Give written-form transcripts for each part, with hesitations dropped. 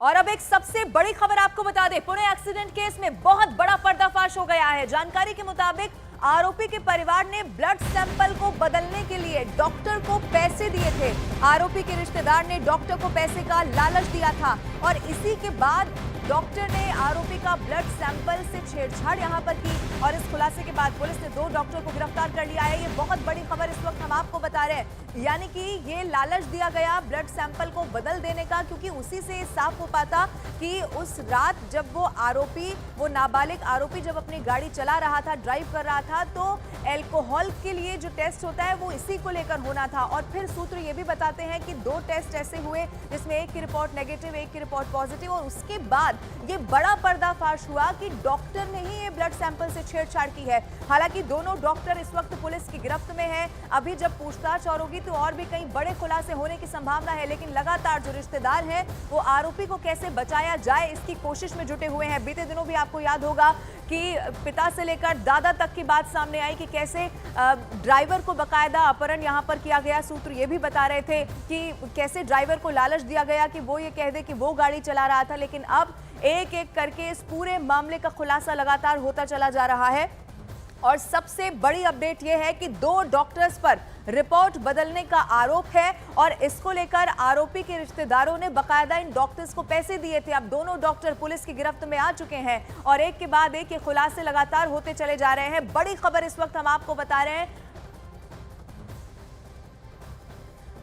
और अब एक सबसे बड़ी खबर आपको बता दें, पुणे एक्सीडेंट केस में बहुत बड़ा पर्दाफाश हो गया है। जानकारी के मुताबिक आरोपी के परिवार ने ब्लड सैंपल को बदलने के लिए डॉक्टर को पैसे दिए थे। आरोपी के रिश्तेदार ने डॉक्टर को पैसे का लालच दिया था और इसी के बाद डॉक्टर ने आरोपी का ब्लड सैंपल से छेड़छाड़ यहां पर की और इस खुलासे के बाद पुलिस ने 2 डॉक्टर को गिरफ्तार कर लिया है। ये बहुत बड़ी खबर इस वक्त हम आपको बता रहे हैं, यानी कि ये लालच दिया गया ब्लड सैंपल को बदल देने का, क्योंकि उसी से साफ हो पाता कि उस रात जब वो नाबालिग आरोपी जब अपनी गाड़ी चला रहा था, ड्राइव कर रहा था, तो एल्कोहल के लिए जो टेस्ट होता है वो इसी को लेकर होना था। और फिर सूत्र ये भी बताते हैं कि 2 टेस्ट ऐसे हुए जिसमें एक की रिपोर्ट नेगेटिव, एक की रिपोर्ट पॉजिटिव, और उसके बाद ये बड़ा पर्दाफाश हुआ कि डॉक्टर ने ही ये ब्लड सैंपल से छेड़छाड़ की है। हालांकि दोनों डॉक्टर इस वक्त पुलिस की गिरफ्त में हैं। अभी जब पूछताछ और होगी तो और भी कई बड़े खुलासे होने की संभावना है, लेकिन लगातार जो रिश्तेदार हैं वो आरोपी को कैसे बचाया जाए इसकी कोशिश में जुटे हुए हैं। बीते दिनों भी आपको याद होगा कि पिता से लेकर दादा तक की बात सामने आई कि कैसे ड्राइवर को बकायदा अपहरण यहां पर किया गया। सूत्र ये भी बता रहे थे कि कैसे ड्राइवर को लालच दिया गया कि वो ये कह दे कि वो गाड़ी चला रहा था। लेकिन अब एक एक करके इस पूरे मामले का खुलासा लगातार होता चला जा रहा है और सबसे बड़ी अपडेट यह है कि 2 डॉक्टर्स पर रिपोर्ट बदलने का आरोप है और इसको लेकर आरोपी के रिश्तेदारों ने बकायदा इन डॉक्टर्स को पैसे दिए थे। अब दोनों डॉक्टर पुलिस की गिरफ्त में आ चुके हैं और एक के बाद एक ये खुलासे लगातार होते चले जा रहे हैं। बड़ी खबर इस वक्त हम आपको बता रहे हैं।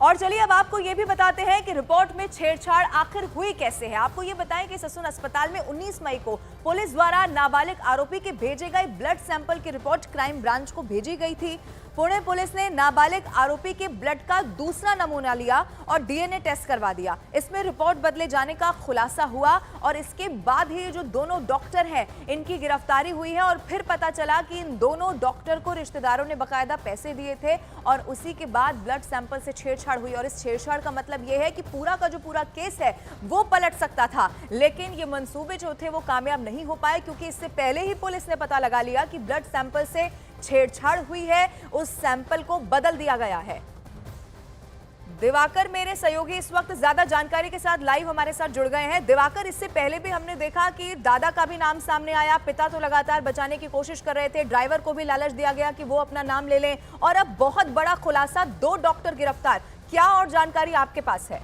और चलिए अब आपको यह भी बताते हैं कि रिपोर्ट में छेड़छाड़ आखिर हुई कैसे है। आपको यह बताएं कि ससून अस्पताल में 19 मई को पुलिस द्वारा नाबालिग आरोपी के भेजे गए ब्लड सैंपल की रिपोर्ट क्राइम ब्रांच को भेजी गई थी। पुणे पुलिस ने नाबालिग आरोपी के ब्लड का दूसरा नमूना लिया और डीएनए टेस्ट करवा दिया। इसमें रिपोर्ट बदले जाने का खुलासा हुआ और इसके बाद ही जो दोनों डॉक्टर हैं इनकी गिरफ्तारी हुई है और फिर पता चला कि इन दोनों डॉक्टर को रिश्तेदारों ने बकायदा पैसे दिए थे और उसी के बाद ब्लड सैंपल से छेड़छाड़ हुई। और इस छेड़छाड़ का मतलब यह है कि पूरा का जो पूरा केस है वो पलट सकता था, लेकिन ये मंसूबे जो थे वो कामयाब नहीं हो पाए, क्योंकि इससे पहले ही पुलिस ने पता लगा लिया कि ब्लड सैंपल से छेड़छाड़ हुई है, उस सैंपल को बदल दिया गया है। दिवाकर मेरे सहयोगी इस वक्त ज्यादा जानकारी के साथ लाइव हमारे साथ जुड़ गए हैं। दिवाकर, इससे पहले भी हमने देखा कि दादा का भी नाम सामने आया, पिता तो लगातार बचाने की कोशिश कर रहे थे, ड्राइवर को भी लालच दिया गया कि वो अपना नाम ले लें, और अब बहुत बड़ा खुलासा, 2 डॉक्टर गिरफ्तार। क्या और जानकारी आपके पास है?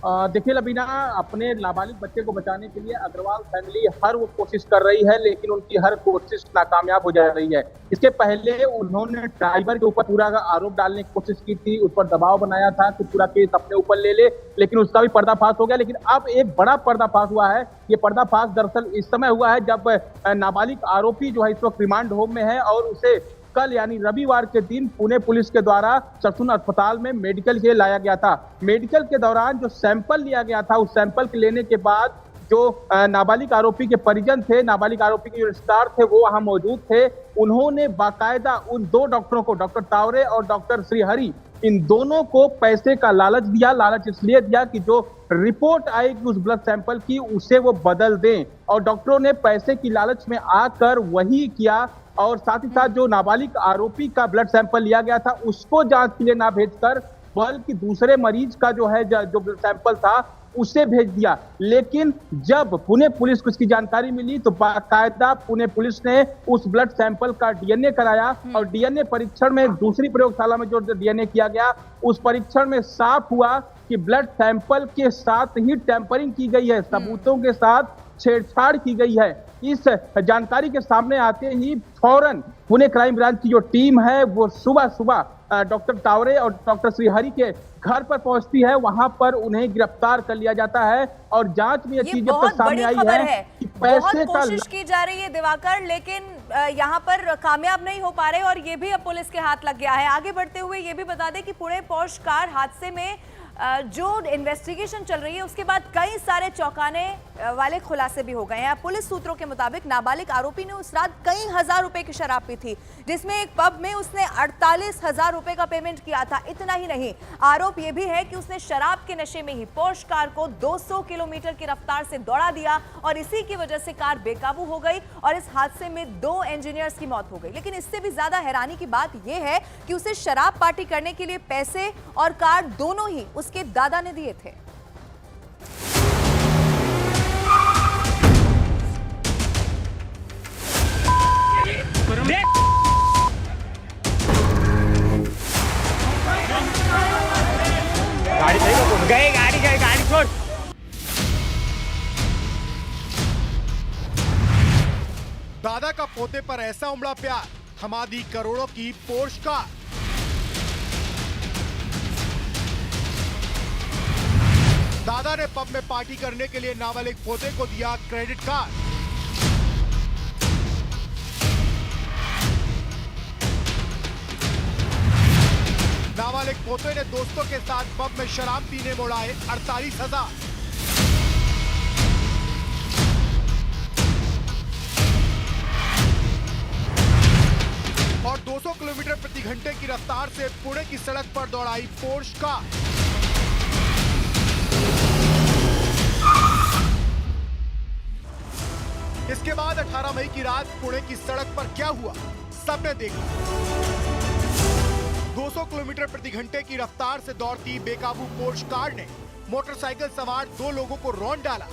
देखिए लबीना, अपने नाबालिग बच्चे को बचाने के लिए अग्रवाल फैमिली हर वो कोशिश कर रही है, लेकिन उनकी हर कोशिश नाकामयाब हो जा रही है। इसके पहले उन्होंने ड्राइवर के ऊपर पूरा आरोप डालने की कोशिश की थी, उस पर दबाव बनाया था कि पूरा केस अपने ऊपर ले ले, लेकिन उसका भी पर्दाफाश हो गया। लेकिन अब एक बड़ा पर्दाफाश हुआ है। ये पर्दाफाश दरअसल इस समय हुआ है जब नाबालिग आरोपी जो है इस वक्त रिमांड होम में है और उसे कल यानी रविवार के दिन पुणे पुलिस के द्वारा ससून अस्पताल में मेडिकल के लिए लाया गया था। मेडिकल के दौरान जो सैंपल लिया गया था, उस सैंपल के लेने के बाद जो नाबालिग आरोपी के परिजन थे, नाबालिग आरोपी के जो रिश्तेदार थे, वो वहां मौजूद थे। उन्होंने बाकायदा उन 2 डॉक्टरों को, डॉक्टर तावरे और डॉक्टर श्रीहरि, इन दोनों को पैसे का लालच दिया। लालच इसलिए दिया कि जो रिपोर्ट आएगी उस ब्लड सैंपल की, उसे वो बदल दें, और डॉक्टरों ने पैसे की लालच में आकर वही किया। और साथ ही साथ जो नाबालिग आरोपी का ब्लड सैंपल लिया गया था उसको जांच के लिए ना भेजकर बल्कि दूसरे मरीज का जो है जो ब्लड सैंपल था उसे भेज दिया। लेकिन जब पुणे पुलिस को इसकी जानकारी मिली तो बाकायदा पुणे पुलिस ने उस ब्लड सैंपल का डीएनए कराया और डीएनए परीक्षण में दूसरी प्रयोगशाला में जो डीएनए किया गया, उस परीक्षण में साफ हुआ कि ब्लड सैंपल के साथ ही टैंपरिंग की गई है, सबूतों के साथ छेड़छाड़ की गई है। इस जानकारी के सामने आते ही फौरन पुणे क्राइम ब्रांच की जो टीम है वो सुबह सुबह डॉक्टर तावरे और डॉक्टर श्रीहरि के घर पर पहुंचती है। वहां पर उन्हें गिरफ्तार कर लिया जाता है और जांच में ये चीजें सामने आई है कि पैसे का कोशिश की जा रही है दिवाकर, लेकिन यहाँ पर कामयाब नहीं हो पा रहे और ये भी अब पुलिस के हाथ लग गया है। आगे बढ़ते हुए ये भी बता दें कि पुणे पोर्श कार हादसे में जो इन्वेस्टिगेशन चल रही है उसके बाद कई सारे चौंकाने वाले खुलासे भी हो गए हैं। पुलिस सूत्रों के मुताबिक नाबालिग आरोपी ने उस रात कई हजार रुपए की शराब पी थी, जिसमें एक पब में उसने 48,000 रुपए का पेमेंट किया था। इतना ही नहीं, आरोप यह भी है कि उसने शराब के नशे में ही पोर्श कार को 200 किलोमीटर की रफ्तार से दौड़ा दिया और इसी की वजह से कार बेकाबू हो गई और इस हादसे में 2 इंजीनियर्स की मौत हो गई। लेकिन इससे भी ज्यादा हैरानी की बात यह है कि उसे शराब पार्टी करने के लिए पैसे और कार दोनों ही उसके दादा ने दिए थे। गाड़ी गए, गाड़ी छोड़। दादा का पोते पर ऐसा उमड़ा प्यार, थमा दी करोड़ों की पोर्श कार। दादा ने पब में पार्टी करने के लिए नाबालिग पोते को दिया क्रेडिट कार्ड। नाबालिग पोते ने दोस्तों के साथ पब में शराब पीने मोड़ाए 48,000। और 200 किलोमीटर प्रति घंटे की रफ्तार से पुणे की सड़क पर दौड़ाई पोर्श कार। इसके बाद 18 मई की रात पुणे की सड़क पर क्या हुआ, सबने देखा। 200 किलोमीटर प्रति घंटे की रफ्तार से दौड़ती बेकाबू पोर्श कार ने मोटरसाइकिल सवार 2 लोगों को रौंद डाला,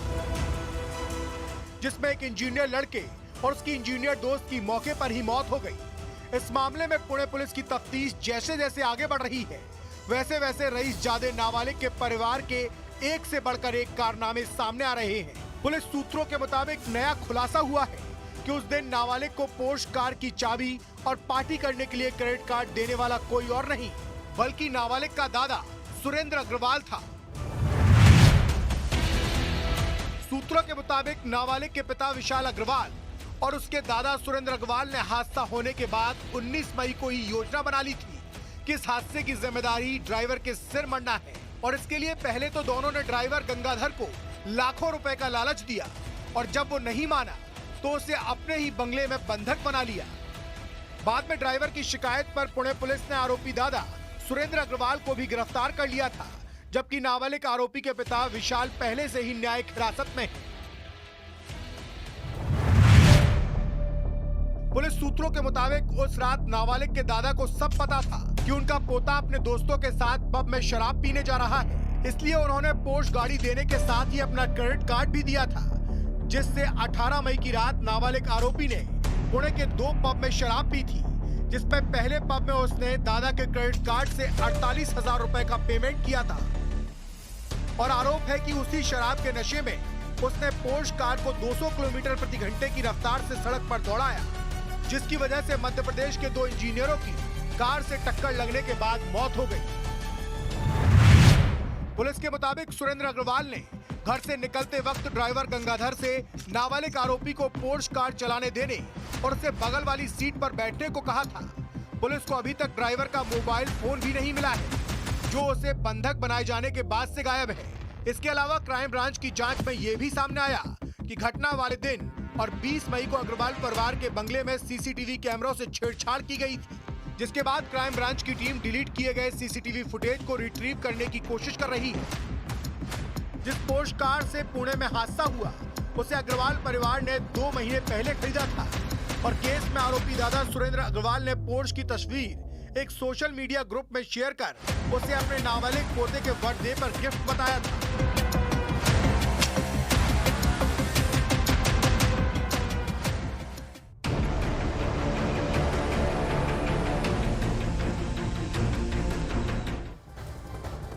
जिसमें एक इंजीनियर लड़के और उसकी इंजीनियर दोस्त की मौके पर ही मौत हो गई। इस मामले में पुणे पुलिस की तफ्तीश जैसे जैसे आगे बढ़ रही है, वैसे वैसे रईस जादे नाबालिग के परिवार के एक से बढ़कर एक कारनामे सामने आ रहे हैं। पुलिस सूत्रों के मुताबिक नया खुलासा हुआ है कि उस दिन नाबालिग को पोर्श कार की चाबी और पार्टी करने के लिए क्रेडिट कार्ड देने वाला कोई और नहीं, बल्कि नाबालिग का दादा सुरेंद्र अग्रवाल था। सूत्रों के मुताबिक नाबालिग के पिता विशाल अग्रवाल और उसके दादा सुरेंद्र अग्रवाल ने हादसा होने के बाद 19 मई को ही योजना बना ली थी कि इस हादसे की जिम्मेदारी ड्राइवर के सिर मढ़ना है। और इसके लिए पहले तो दोनों ने ड्राइवर गंगाधर को लाखों रुपए का लालच दिया, और जब वो नहीं माना तो उसे अपने ही बंगले में बंधक बना लिया। बाद में ड्राइवर की शिकायत पर पुणे पुलिस ने आरोपी दादा सुरेंद्र अग्रवाल को भी गिरफ्तार कर लिया था, जबकि नाबालिग आरोपी के पिता विशाल पहले से ही न्यायिक हिरासत में है। पुलिस सूत्रों के मुताबिक उस रात नाबालिग के दादा को सब पता था कि उनका पोता अपने दोस्तों के साथ पब में शराब पीने जा रहा है, इसलिए उन्होंने पोर्श गाड़ी देने के साथ ही अपना क्रेडिट कार्ड भी दिया था, जिससे 18 मई की रात नाबालिग आरोपी ने पुणे के 2 पब में शराब पी थी, जिसमें पहले पब में उसने दादा के क्रेडिट कार्ड से 48,000 रुपए का पेमेंट किया था। और आरोप है कि उसी शराब के नशे में उसने पोर्श कार को 200 किलोमीटर प्रति घंटे की रफ्तार से सड़क पर दौड़ाया, जिसकी वजह से मध्य प्रदेश के 2 इंजीनियरों की कार से टक्कर लगने के बाद मौत हो गई। पुलिस के मुताबिक सुरेंद्र अग्रवाल ने घर से निकलते वक्त ड्राइवर गंगाधर से नाबालिग आरोपी को पोर्श कार चलाने देने और उसे बगल वाली सीट पर बैठने को कहा था। पुलिस को अभी तक ड्राइवर का मोबाइल फोन भी नहीं मिला है, जो उसे बंधक बनाए जाने के बाद से गायब है। इसके अलावा क्राइम ब्रांच की जांच में यह भी सामने आया कि घटना वाले दिन और 20 मई को अग्रवाल परिवार के बंगले में सीसीटीवी कैमरों से छेड़छाड़ की गई थी, जिसके बाद क्राइम ब्रांच की टीम डिलीट किए गए सीसीटीवी फुटेज को रिट्रीव करने की कोशिश कर रही है। जिस पोर्श कार से पुणे में हादसा हुआ, उसे अग्रवाल परिवार ने 2 महीने पहले खरीदा था, और केस में आरोपी दादा सुरेंद्र अग्रवाल ने पोर्श की तस्वीर एक सोशल मीडिया ग्रुप में शेयर कर उसे अपने नाबालिग पोते के बर्थडे पर गिफ्ट बताया था।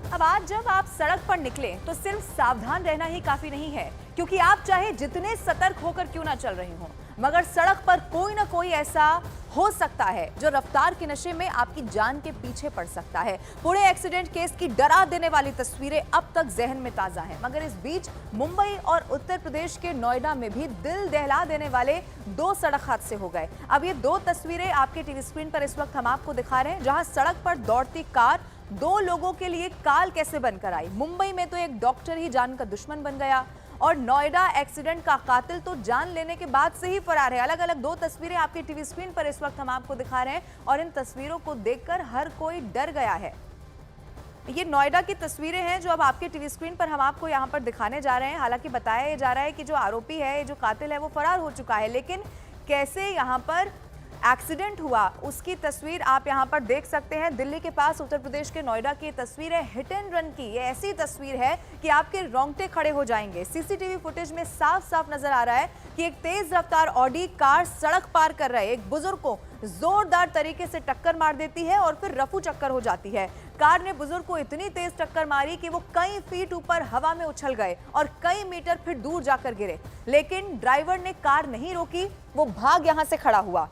अब आज जब आप सड़क पर निकले तो सिर्फ सावधान रहना ही काफी नहीं है, क्योंकि आप चाहे जितने सतर्क होकर क्यों ना चल रहे हो, मगर सड़क पर कोई ना कोई ऐसा हो सकता है जो रफ्तार के नशे में आपकी जान के पीछे पड़ सकता है। पुणे एक्सीडेंट केस की डरा देने वाली तस्वीरें अब तक जहन में ताजा हैं, मगर इस बीच मुंबई और उत्तर प्रदेश के नोएडा में भी दिल दहला देने वाले 2 सड़क हादसे हो गए। अब ये 2 तस्वीरें आपके टीवी स्क्रीन पर इस वक्त हम आपको दिखा रहे हैं, जहां सड़क पर दौड़ती कार 2 लोगों के लिए काल कैसे बनकर आई। मुंबई में तो एक डॉक्टर ही जान का दुश्मन बन गया, और नोएडा एक्सीडेंट का कातिल तो जान लेने के बाद से ही फरार है। अलग अलग 2 तस्वीरें आपके टीवी स्क्रीन पर इस वक्त हम आपको दिखा रहे हैं, और इन तस्वीरों को देखकर हर कोई डर गया है। ये नोएडा की तस्वीरें हैं जो अब आपके टीवी स्क्रीन पर हम आपको यहाँ पर दिखाने जा रहे हैं। हालांकि बताया जा रहा है कि जो आरोपी है, जो कातिल है, वो फरार हो चुका है, लेकिन कैसे यहाँ पर एक्सीडेंट हुआ उसकी तस्वीर आप यहां पर देख सकते हैं। दिल्ली के पास उत्तर प्रदेश के नोएडा की तस्वीर है हिट एंड रन की। ये ऐसी तस्वीर है कि आपके रोंगटे खड़े हो जाएंगे। सीसीटीवी फुटेज में साफ साफ नजर आ रहा है कि एक तेज रफ्तार ऑडी कार सड़क पार कर रहे एक बुजुर्ग को जोरदार तरीके से टक्कर मार देती है और फिर रफू चक्कर हो जाती है। कार ने बुजुर्ग को इतनी तेज टक्कर मारी कि वो कई फीट ऊपर हवा में उछल गए और कई मीटर फिर दूर जाकर गिरे, लेकिन ड्राइवर ने कार नहीं रोकी, वो भाग यहां से खड़ा हुआ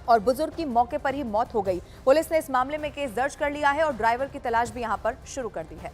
और बुजुर्ग की मौके पर ही मौत हो गई। पुलिस ने इस मामले में केस दर्ज कर लिया है और ड्राइवर की तलाश भी यहां पर शुरू कर दी है।